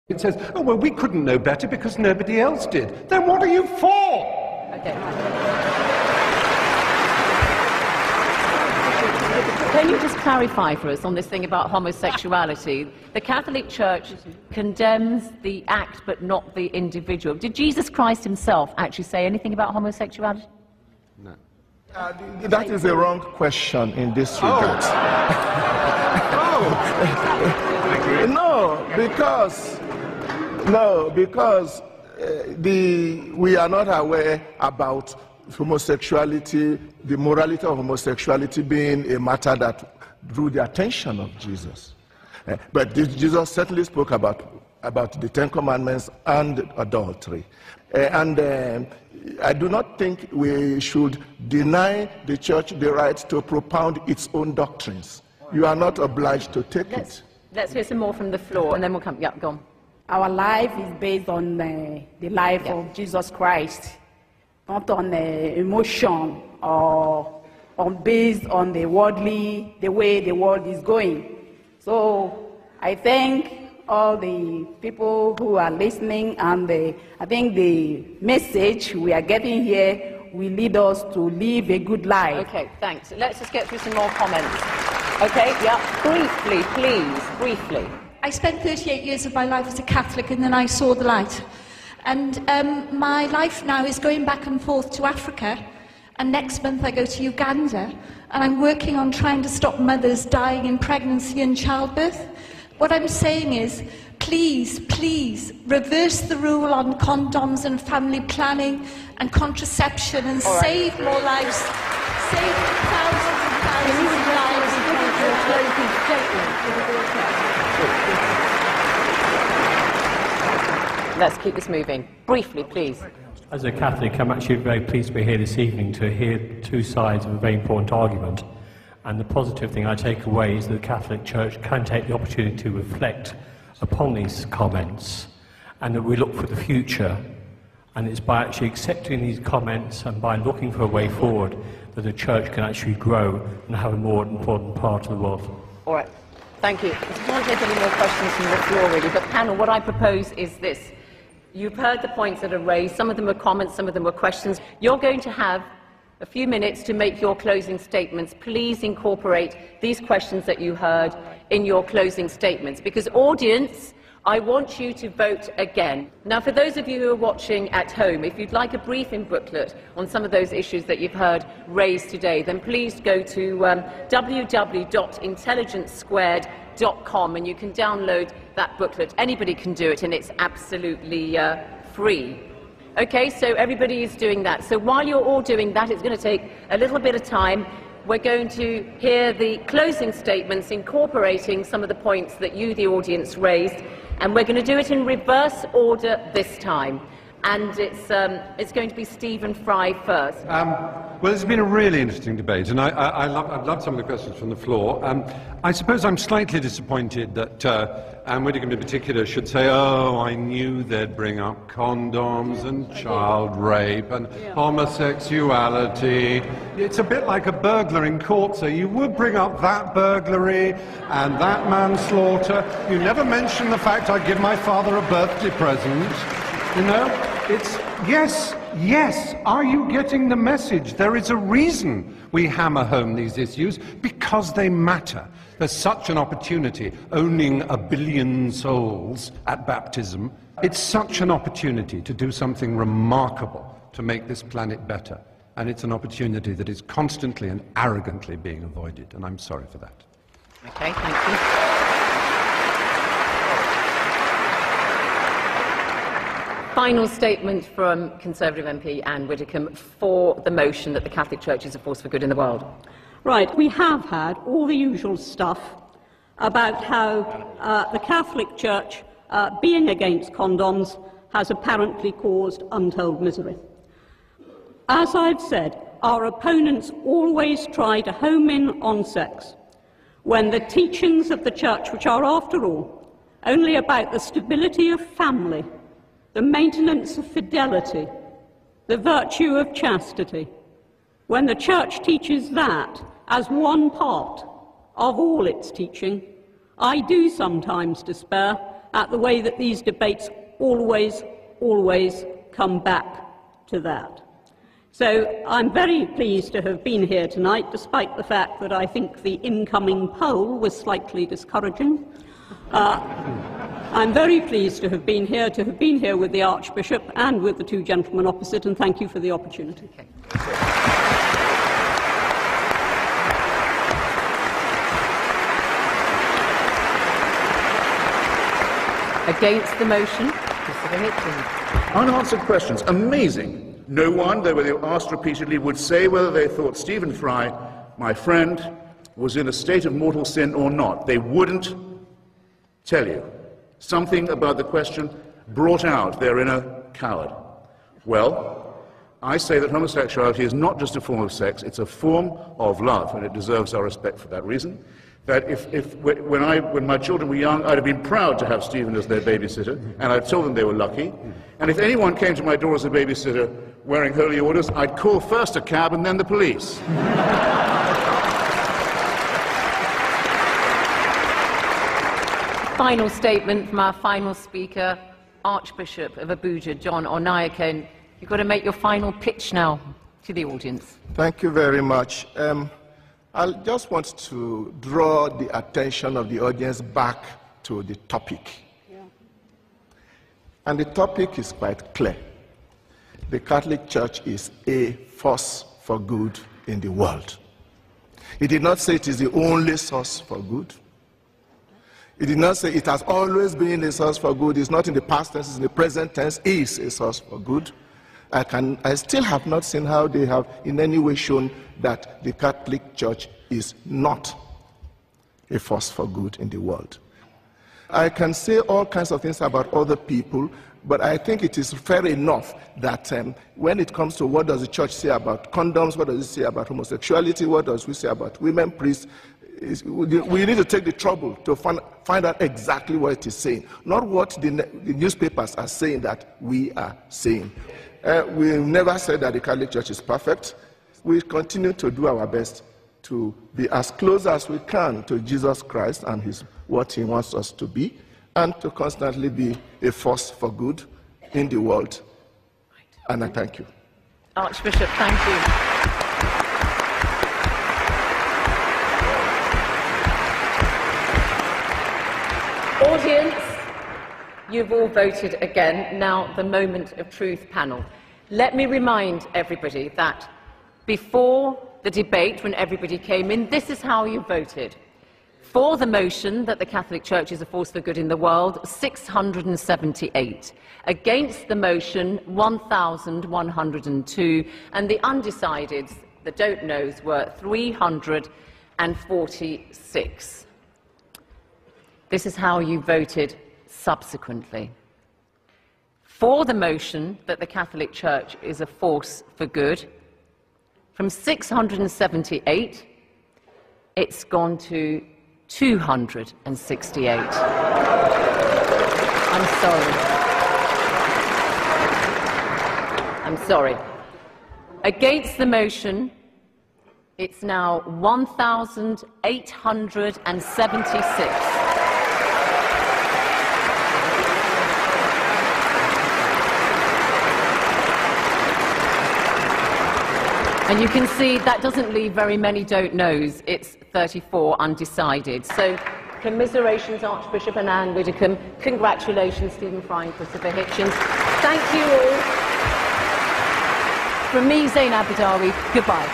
It says, oh, well, we couldn't know better because nobody else did. Then what are you for? Okay. Can you just clarify for us on this thing about homosexuality? The Catholic Church condemns the act but not the individual. Did Jesus Christ himself actually say anything about homosexuality? No. That is a wrong question in this regard. No, because we are not aware about homosexuality, the morality of homosexuality being a matter that drew the attention of Jesus. But Jesus certainly spoke about the Ten Commandments and adultery. I do not think we should deny the church the right to propound its own doctrines. You are not obliged to take it. Let's hear some more from the floor, and then we'll come. Yeah, go on. Our life is based on the life of Jesus Christ, not on emotion or based on the way the world is going. So I thank all the people who are listening, and I think the message we are getting here will lead us to live a good life. Okay, thanks. Let's just get through some more comments. Okay, yeah, briefly, please, briefly. I spent 38 years of my life as a Catholic, and then I saw the light. And my life now is going back and forth to Africa, and next month I go to Uganda, and I'm working on trying to stop mothers dying in pregnancy and childbirth. What I'm saying is, please, please, reverse the rule on condoms and family planning and contraception and save more lives. Save thousands and thousands of lives. Let's keep this moving. Briefly, please. As a Catholic, I'm actually very pleased to be here this evening to hear two sides of a very important argument. And the positive thing I take away is that the Catholic Church can take the opportunity to reflect upon these comments, and that we look for the future. And it's by actually accepting these comments and by looking for a way forward that the Church can actually grow and have a more important part of the world. All right. Thank you. I don't want to take any more questions from the floor, really, but panel, what I propose is this. You've heard the points that are raised. Some of them were comments, some of them were questions. You're going to have a few minutes to make your closing statements. Please incorporate these questions that you heard in your closing statements, because audience, I want you to vote again. Now, for those of you who are watching at home, if you'd like a briefing booklet on some of those issues that you've heard raised today, then please go to www.intelligencesquared.com and you can download that booklet. Anybody can do it, and it's absolutely free. Okay, so everybody is doing that. So while you're all doing that, it's going to take a little bit of time. We're going to hear the closing statements incorporating some of the points that you, the audience, raised, and we're going to do it in reverse order this time. And it's going to be Stephen Fry first. Well, it's been a really interesting debate, and I've loved some of the questions from the floor. I suppose I'm slightly disappointed that Anne Widdecombe in particular should say, oh, I knew they'd bring up condoms and child rape and homosexuality. It's a bit like a burglar in court, so you would bring up that burglary and that manslaughter. You never mention the fact I give my father a birthday present. You know, it's, yes, are you getting the message? There is a reason we hammer home these issues, because they matter. There's such an opportunity, owning 1 billion souls at baptism. It's such an opportunity to do something remarkable to make this planet better. And it's an opportunity that is constantly and arrogantly being avoided, and I'm sorry for that. Okay, thank you. Final statement from Conservative MP Anne Widdecombe for the motion that the Catholic Church is a force for good in the world. Right, we have had all the usual stuff about how the Catholic Church, being against condoms, has apparently caused untold misery. As I've said, our opponents always try to home in on sex, when the teachings of the Church, which are, after all, only about the stability of family, the maintenance of fidelity, the virtue of chastity, when the Church teaches that as one part of all its teaching, I do sometimes despair at the way that these debates always come back to that. So I'm very pleased to have been here tonight, despite the fact that I think the incoming poll was slightly discouraging. I'm very pleased to have been here with the Archbishop and with the two gentlemen opposite, and thank you for the opportunity. Okay. Against the motion, Mr. Hitchens. Unanswered questions. Amazing. No one, though they were asked repeatedly, would say whether they thought Stephen Fry, my friend, was in a state of mortal sin or not. They wouldn't tell you. Something about the question brought out their inner coward. Well, I say that homosexuality is not just a form of sex, it's a form of love, and it deserves our respect for that reason. That when my children were young, I'd have been proud to have Stephen as their babysitter, and I'd told them they were lucky. And if anyone came to my door as a babysitter wearing holy orders, I'd call first a cab and then the police. Final statement from our final speaker, Archbishop of Abuja, John Onayekon. You've got to make your final pitch now to the audience. Thank you very much. I just want to draw the attention of the audience back to the topic. Yeah. And the topic is quite clear. The Catholic Church is a force for good in the world. It did not say it is the only source for good. It did not say it has always been a source for good. It's not in the past tense, it's in the present tense, is a source for good. I still have not seen how they have in any way shown that the Catholic Church is not a force for good in the world. I can say all kinds of things about other people, but I think it is fair enough that when it comes to what does the church say about condoms, what does it say about homosexuality, what does we say about women priests, we need to take the trouble to find out exactly what it is saying, not what the newspapers are saying that we are saying. We never said that the Catholic Church is perfect. We continue to do our best to be as close as we can to Jesus Christ and what he wants us to be, and to constantly be a force for good in the world. And I thank you. Archbishop, thank you. Audience, you've all voted again. Now, the moment of truth panel. Let me remind everybody that before the debate, when everybody came in, this is how you voted. For the motion that the Catholic Church is a force for good in the world, 678. Against the motion, 1,102. And the undecideds, the don't knows, were 346. This is how you voted subsequently. For the motion that the Catholic Church is a force for good, from 678, it's gone to 268. I'm sorry. Against the motion, it's now 1,876. And you can see that doesn't leave very many don't knows. It's 34 undecided. So commiserations, Archbishop and Anne Widdecombe. Congratulations, Stephen Fry and Christopher Hitchens. Thank you all. From me, Zain Abidawi, goodbye.